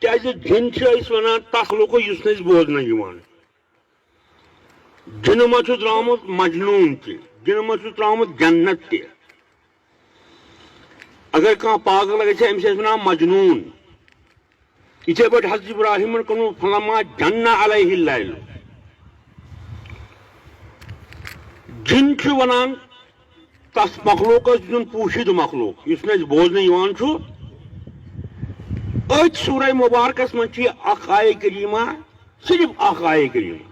کیازِ جن چھِ أسۍ وَنان تخلُقو یُس نہٕ أسۍ بوزنہٕ یِوان جِنہٕ منٛز چھُ درٛامُت مجنوٗن تہِ جِنہٕ منٛز چھُ درٛامُت جنت تہِ اگر کانٛہہ پاگل گژھِ أمِس ٲسۍ وَنان مجنوٗن یِتھَے پٲٹھۍ حضرت ابراہیٖمن کوٚرمُت فلما جنہ علیہ اللیل جِن چھُ وَنان تتھ مخلوٗقس دیُن پوٗشِد مخلوٗق یُس نہٕ اَسہِ بوزنہٕ یِوان چھُ أتھۍ سورہ مُبارکس منٛز چھِ یہِ اکھ آیے کریٖمہ صرف اکھ آیے کریٖمہ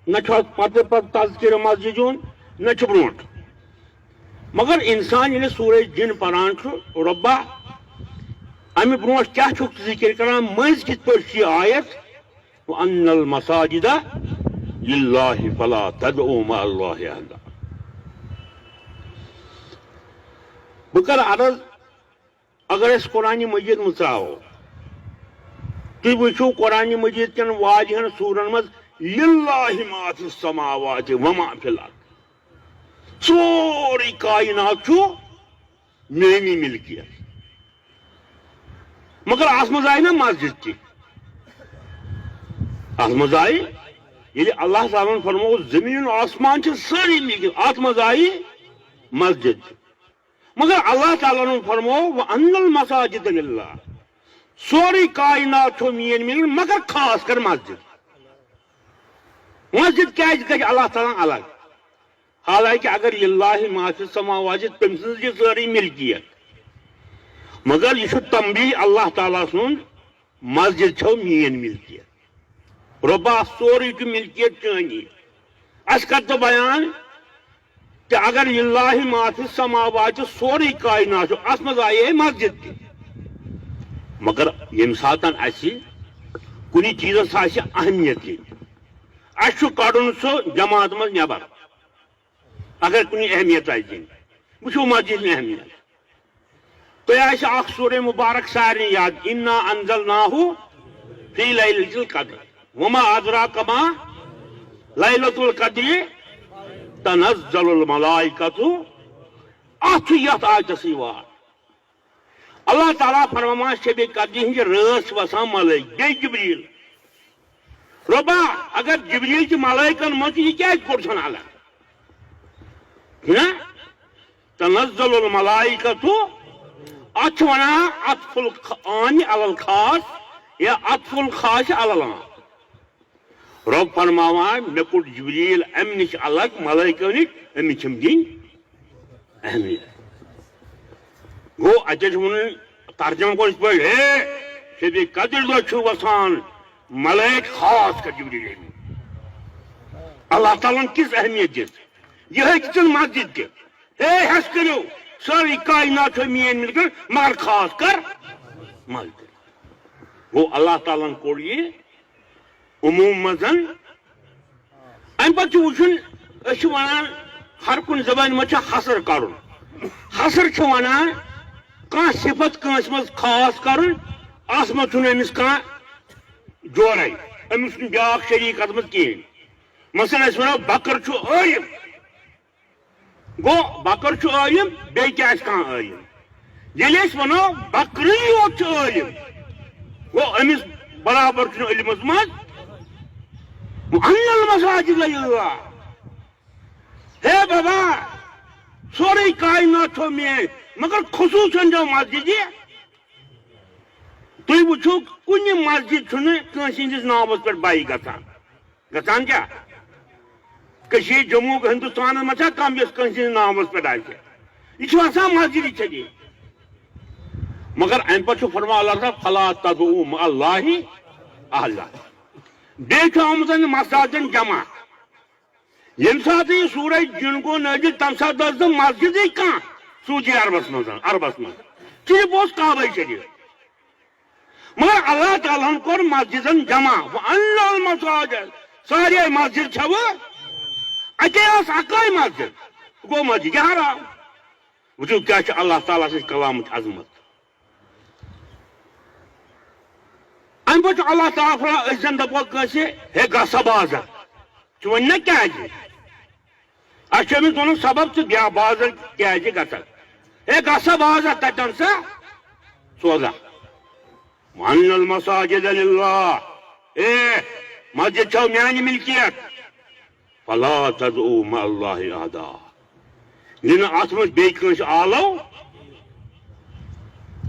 نہ چھُ اتھ پتہٕ تذکرٕ مسجد ہُنٛد نہ چھُ برونٛٹھ مگر انسان ییٚلہِ سورہ جِن پران چھُ رۄبا امہِ برونٛٹھ کیاہ چھُکھ ذِکر کران مٔنٛزۍ کِتھ پٲٹھۍ چھِ یہِ آیت وَأَنَّ الْمَسَاجِدَ لِلَّهِ فَلَا تَدْعُوا مَعَ اللَّهِ أَحَدًا بہٕ کرٕ عرض اگر أسۍ قرآنہِ مجیٖد مٕژراوو تُہۍ وٕچھِو قرآنہِ مجیٖد کٮ۪ن واریاہن سوٗرن منٛز لِلَّهِ مَا فِي السَّمَاوَاتِ وَمَا فِي الْأَرْضِ سورُے کاینات چھُ میٛٲنی مِلکِیت مگر اتھ منٛز آیہِ نا مسجد تہِ اتھ منٛز آیہِ ییٚلہِ اللہ تعالیٰ ہن فرموو زٔمیٖن آسمان چھِ سٲری مِلکِیت اتھ منٛز آیہِ مسجد تہِ مگر اللہ تعالیٰ ہن فرموو وَأَنَّ الْمَسَاجِدَ لِلَّهِ سورُے کاینات چھُ میٛٲنۍ مِلکِیت مگر خاص کر مسجد مسجد کیازِ گژھِ اللہ تعالیٰ الگ حالانکہ اگر لِلَّهِ مَا فِي السَّمَاوَاتِ تٔمۍ سٕنٛز یہِ سٲرٕے مِلکِیت مگر یہ تنبیہ اللہ تعالیٰ سُنٛد مسجد چھو میٛٲنۍ مِلکِیت رۄبا سورُے چھُ مِلکِیت چٲنی اَسہِ کر ژٕ بیان کہ اگر لِلَّهِ مَا فِي السَّمَاوَاتِ سورُے کاینات چھُ اتھ منٛز آیے مسجد تہِ مگر ییٚمہِ ساتہٕ اَسہِ کُنہِ چیٖزس آسہِ اہمیت دِنۍ اَسہِ چھُ کڑُن سُہ جماعت منٛز نٮ۪بر اگر کُنہِ اہمیت آسہِ دِنۍ وٕچھو مسجد اہمیت تۄہہِ آسہِ اکھ سورہ مُبارک سارنٕے یاد اِنا انزلناہُ فی لیلۃ القدر وما ادراک ما لیلۃ القدر تنزل الملائکۃ اتھ چھُ یتھ آیتسٕے وار اللہ تعالیٰ فرمان شبِ قدرِ ہٕنٛزِ رٲژ چھِ وسان ملٲیکہٕ بیٚیہِ جبریٖل رۄبا اگر جبریٖل چھِ ملٲیکن منٛز چھُ یہِ کیازِ کوٚر چھُنہٕ الگ چھُنا تنزل الملائکۃ اتھ چھِ ونان اطف العام علی الخاص یا اطف الخاص علی العام رۄب فرماوان مےٚ کوٚڑ جبریٖل امہِ نِش الگ ملٲیکو نِش أمِس چھِم دِنۍ اہمیت گوٚو اتٮ۪ن چھُ ونُن ترجمہ گوٚو یِتھ پٲٹھۍ ہے شبِ قدر دۄہ چھُ وسان ملٲیک خاص کر جبریٖل أمِس اللہ تعالیٰ ہن کِژھ اہمیت دِژ یِہے دِژٕن مسجد تہِ ہے ہٮ۪س کٔرِو سٲری کائنات چھو میٛٲنۍ مِلکِیت مگر خاص کر مسجد گوٚو اللہ تعالیٰ ہن کوٚر یہِ عموٗم منٛز امہِ پتہٕ چھُ وٕچھُن أسۍ چھِ ونان ہر کُنہِ زبانہِ منٛز چھُ حسر کرُن حسر چھُ ونان کانٛہہ صفت کٲنٛسہِ منٛز خاص کرُن اتھ منٛز چھُنہٕ أمِس کانٛہہ جورے أمِس چھُنہٕ بیٛاکھ شریٖک اتھ منٛز کِہیٖنۍ مثلاً أسۍ ونو بکر چھُ عٲلِم گوٚو بکر چھُ عٲلِم بیٚیہِ تہِ آسہِ کانٛہہ عٲلِم ییٚلہِ أسۍ ونو بکرٕے یوت چھُ عٲلِم گوٚو أمِس برابر چھُنہٕ علمس منٛز وَأَنَّ الْمَسَاجِدَ لِلَّهِ ہے بابا سورُے کائنات چھو میٛٲنۍ مگر خصوٗصن چھو مسجدِ تُہۍ وٕچھِو کُنہِ مسجد چھُنہٕ کٲنٛسہِ ہٕنٛدِس ناوس پٮ۪ٹھ بایہِ گژھان کیٛاہ کٔشیٖرِ جموں ہندوستانس منٛز چھا کانٛہہ یۄس کٲنٛسہِ ہٕنٛدِس ناوس پٮ۪ٹھ آسہِ یہِ چھُ آسان مسجدِ چھَکے مگر امہِ پتہٕ چھُ فرمان اللہ تعالیٰ فَلا تَدْعُوا مَعَ اللہِ أَحَدًا بیٚیہِ چھُ آمُت مساجدن جمع ییٚمہِ ساتہٕ یہِ سورہ جِن گوٚو نٲزِل تمہِ ساتہٕ ٲس نہٕ مسجدٕے کانٛہہ سعوٗدی عربس منٛز صرف اوس کعبے شریٖف مگر اللہ تعالیٰ ہن کوٚر مسجدن جمع وَأَنَّ الْمَسَاجِدَ سارے مسجد چھَوٕ اتے ٲس اکٲے مسجد گوٚو مسجدِ حرام وٕچھِو کیاہ چھِ اللہ تعالیٰ سٕنٛز کلامٕچ عظمت امہِ پتہٕ چھُ اللہ تعالیٰ فرماوان أسۍ زن دپو کٲنٛسہِ ہے گژھ سا بازر ژٕ وَن نا کیازِ اَسہِ چھُ أمِس وَنُن سبب ژٕ بیٚہہ بازر کیازِ گژھکھ ہے گژھ سا بازر تتٮ۪ن سا سوزا وَأَنَّ الْمَسَاجِدَ لِلَّهِ مسجد چھو میانہِ ملکیت فَلَا تَدْعُوا مَعَ اللَّهِ أَحَدًا نِنہٕ اَتھ منٛز بیٚیہِ کٲنٛسہِ آلو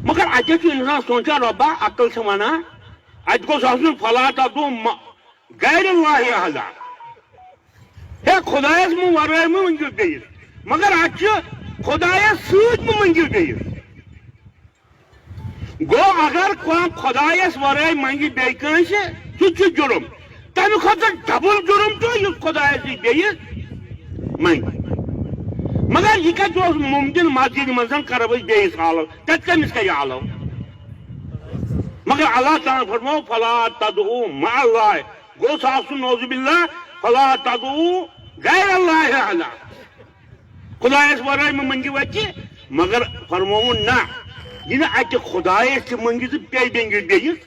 مگر اَتہِ چھُ اِنسان سونٛچان رۄبا عقل چھِ وَنان اَتہِ گوٚژھ آسُن فَلَا تَدْعُوا غَيْرَ اللَّهِ أَحَدًا ہے خۄدایَس مہٕ وَرٲے مہٕ مٔنٛگِو بیٚیِس مگر اَتہِ چھُ خۄدایَس سۭتۍ مہٕ مٔنٛگِو بیٚیِس گوٚو اگر کانٛہہ خۄدایَس وَرٲے منٛگہِ بیٚیہِ کٲنٛسہِ سُہ چھُ جُرُم تَمہِ کھۄتہٕ ڈبل جُرُم چھُ یُس خۄدایَس نِش بیٚیِس منٛگہِ مگر یہِ کَتہِ اوس مُمکِن مسجد منٛز کَرو أسۍ بیٚیِس آلو تَتہِ کٔمِس کَرِ آلو مگر اللہ تعالیٰ فرمو فَلا تَدْعُوا مَعَ اللہِ گوٚژھ آسُن نعوذ باللہ فَلا تَدْعُوا غَيْرَ اللہِ أَحَدًا خۄدایَس وَرٲے مہٕ مٔنٛگِو اَتہِ مگر فرمووُن نہ یہِ اَتہِ خۄدایَس تہِ مٔنٛگِو تہٕ بیٚیہِ مٔنٛگِو بیٚیِس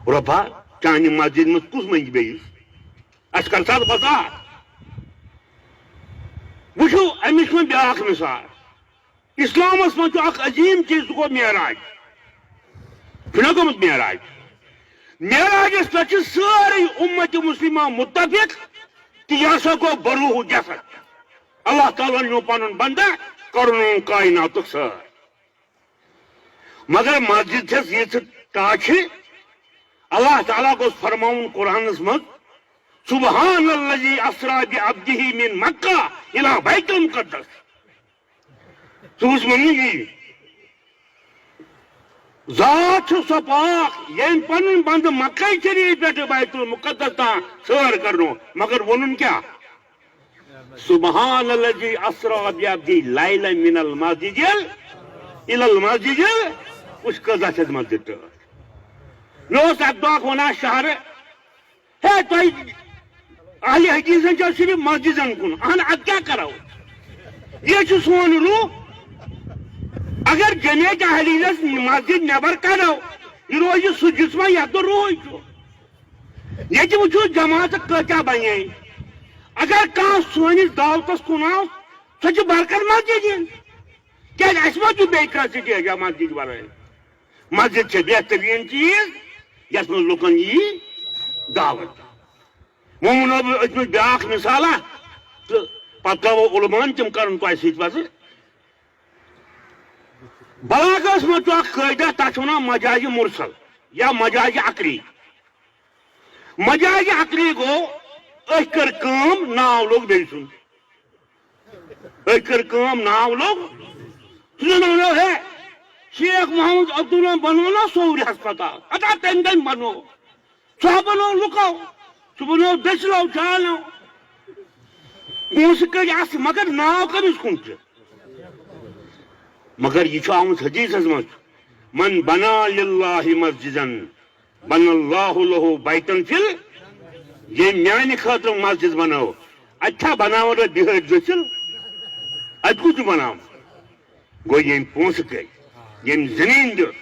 رۄبا چانہِ مسجد منٛز کُس منٛگہِ بیٚیِس اَسہِ کر سا بَزار وٕچھو أمِس چھُ بیٛاکھ مِثال اِسلامَس منٛز چھُ اکھ عظیٖم چیٖز سُہ گوٚو معراج چھُنہ گوٚمُت معراج معراجَس پٮ۪ٹھ چھِ سٲرٕے اُمتِ مُسلِمہ مُتفِق تہٕ یہِ ہسا گوٚو بروٗح جسد اللہ تعالیٰ ہن نیوٗ پنُن بنٛدٕ کوٚرُن کایناتُک سٲر مگر مسجد چھَس ییٖژٕ ٹاچھِ اللہ تعالیٰ گوٚژھ فرماوُن قرآنَس منٛز سُبحان الذی اسرا بعبدہ من مکہ الی بیت المقدس ژٕ وٕچھ وۄنۍ یی ذات چھُ سۄ پاک ییٚمۍ پنُن بنٛدٕ مکہ شریٖف پٮ۪ٹھٕ بیت المقدس تام سٲر کرنو مگر ووٚنُن کیٛاہ سبحان الذی اسرا بعبدہ لیلا من المسجد الی المسجد وٕچھ کۭژاہ چھَس مسجد ٹٲٹھ مےٚ اوس اَکہِ دۄہ وَنان شہرٕ ہے تۄہہِ اہلِ حدیٖثن چھو صرف مسجدن کُن اہن اَدٕ کیٛاہ کرو یہِ چھُ سون روح اگر جمعیت اہلیٖنس مسجد نٮ۪بر کڑو یہِ روزِ سُہ جسمہ یتھ نہٕ روحٕے چھُ ییٚتہِ وٕچھو جماعتہٕ کۭتیاہ بنے اگر کانٛہہ سٲنِس دعوتس کُن آو سۄ چھِ برکت مسجد ہِنٛز کیٛازِ اَسہِ ما چھُ بیٚیہِ کانٛہہ سٹیجا مسجد ورٲے مسجد چھِ بہتریٖن چیٖز یتھ منٛز لُکن یی دعوت وۄنۍ وَنو بہٕ أتھۍ منٛز بیٛاکھ مِثالا تہٕ پتہٕ ترٛاوو علماہن تِم کرن تۄہہِ سۭتۍ پتہٕ بلاغس منٛز چھُ اکھ قٲیدہ تتھ چھِ ونان مجازِ مُرسل یا مجازِ عقلی مجازِ عقلی گوٚو أسۍ کٔر کٲم ناو لوٚگ بیٚیہِ سُنٛد أسۍ کٔر کٲم ناو لوٚگ سُہ زن ونو ہے شیخ محمد عبداللہ بنوو نا صوورِ ہسپتال ہتا تٔمۍ کٔمۍ بنوو سُہ ہا بنوو لُکو سُہ بنوو دٔسلو چالو پونٛسہٕ کٔرۍ اَتھ مگر ناو کٔمِس کُن چھُ مگر یہِ چھُ آمُت حدیٖثس منٛز من بنا للہ مسجدن بنى اللہ لہُ بیتن فِل ییٚمۍ میانہِ خٲطرٕ مسجد بنٲو اَتہِ چھا بناوان أسۍ بِہٲرۍ دٔسِل اَتہِ کُس چھُ بناوان گوٚو ییٚمۍ پونٛسہٕ کٔرۍ ییٚمۍ زٔمیٖن دیُت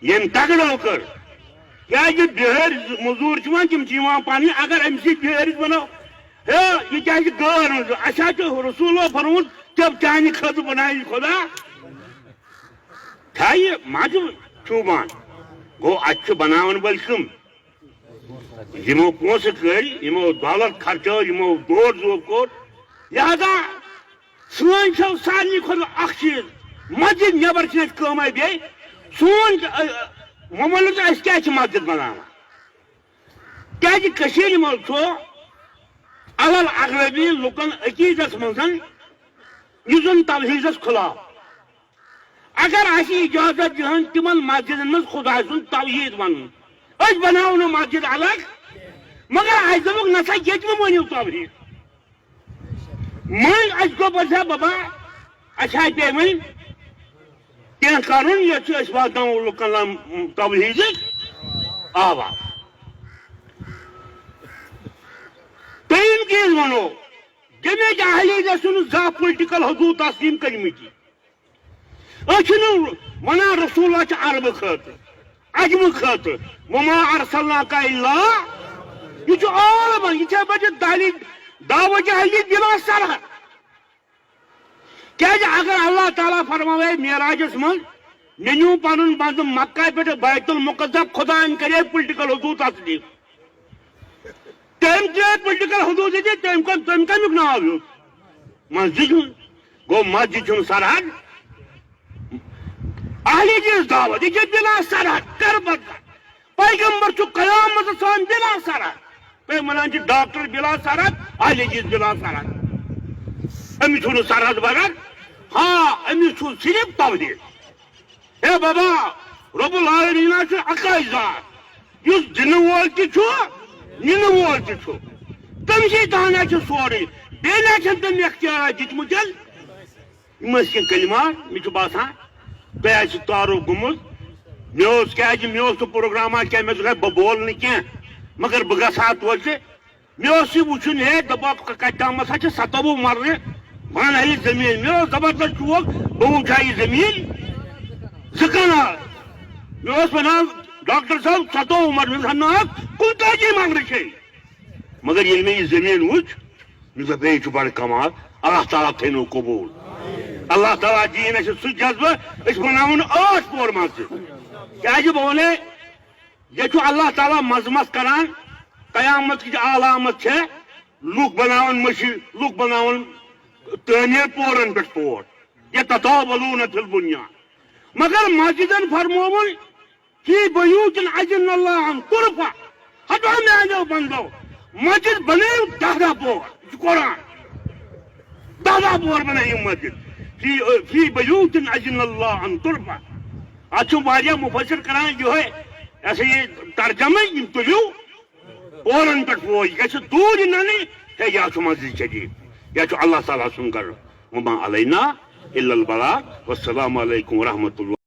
ییٚمۍ تگڑو کٔر کیٛازِ بِہٲرۍ موٚزوٗر چھِ وۄنۍ تِم چھِ یِوان پنٕنۍ اگر أمۍ سٕے بِہٲرِس بنٲو ہے یہِ کیٛاہ چھِ غٲر منٛز اَسہِ حظ چھُ رسوٗلو فرموت تِم چانہِ خٲطرٕ بنایہِ خۄدا تھایہِ ما چھُ چوٗبان گوٚو اَتہِ چھُ بناون وٲلۍ کٕم یِمو پونٛسہٕ کٔرۍ یِمو دولت خرچٲو یِمو دور زوب کوٚر لہذا سٲنۍ چھو سارنٕے کھۄتہٕ اکھ چیٖز مسجد نٮ۪بر چھِنہٕ اَسہِ کٲمے بیٚیہِ سون وۄنۍ وَنو تہٕ أسۍ کیٛازِ چھِ مسجد بناوان کیٛازِ کٔشیٖرِ منٛز چھُ الل اغلبی لُکن عقیٖدس منٛز یُس زن توحیٖدس خٕلاف اگر اَسہِ اِجازت دِہن تِمن مسجدن منٛز خۄداے سُنٛد توحیٖد ونُن أسۍ بناوو نہٕ مسجد الگ مگر اَسہِ دوٚپُکھ نسا ییٚتہِ مہٕ ؤنِو توحیٖد وۄنۍ اَسہِ گوٚو پتہٕ بابا اَسہِ ہا پیٚیہِ وۄنۍ کینٛہہ کرُن ییٚتہِ چھِ أسۍ واتناوو لُکن توحیٖدٕچ آواز دوٚیِم چیٖز وَنو جمعیت اہلیٖنس چھُنہٕ زانٛہہ پُلٹِکل حدوٗد تسلیٖم کٔرمٕتی أسۍ چھِنہٕ وَنان رسوٗلہ چھِ عربہٕ خٲطرٕ عجمہٕ خٲطرٕ وما ارسلناک الا یہِ چھُ عالمن یِتھے پٲٹھۍ چھِ دعوتِ اہلیٖت بِلا سرحد کیٛازِ اگر اللہ تعالیٰ فرماوے معراجس منٛز مینو پن بند مکہ پہ بیت المقدس خدا کرے پولیٹیکل حدود تصدیق تم پولیٹیکل حدود تم کمیک ناو یوت مسجد گو مسجد سرحد اہل جس دعوت یہ بلا سرحد کر بدل پیغمبر چھ قیامت سان بلا سرحد پہ ونان ڈاکٹر بلا سرحد اہل جس بلا سرحد امس چھ سرحد بغیر ہاں امس چھ صرف توحید اے بابا رب العالمین اکائی ذات اس دن وول تہ نن وول تہ تمسی تانا سوری بیٚیہِ چھن تم اختیارات دتمت یم کلمات مے باسان تہ تعارف گوٚمُت مے پروگراما کیا مے بہ بول کی مگر بہ گژھا توتہِ مے یہ وچھن ہے دپاک کتام ہسا 27 مرلہ بن ہل زمین مے زبردست شوق بہ وچھا یہ زمین زکنال مے ونان ڈاکٹر صاحب 27 مرلہ نا کُنتاجی مرلہ مگر یل میں یہ زمین وچ مے بیٚیہِ بڑ کمال اللہ تعالیٰ تھنو قبول اللہ تعالیٰ دین اس سہ جذبہ اس بناون 8 پور مسجد کیا بہ ونے یہ اللہ تعالیٰ مذمت کران قیامت کی علامت ہے لوگ بناون مسجد لوگ بناون تعمیر پورن پہ پور یہ تطاولون فی البنیان مگر مسجدن فرموون فی بیوت اذن اللہ ان ترفع ہٹو میانو بندو مسجد بناو 10 پور قرآن 10 پور بنائی مسجد فی بیوت اذن اللہ ان ترفع اچھو واریاہ مفسر کران جو ہے ایسے یہ ترجمہ یم تلیو پورن پہ پور یہ دور ننی ہے یہ مسجد شریف یہ اللہ تعالیٰ سن کر وما علینا الا البلاغ والسلام علیکم ورحمۃ اللہ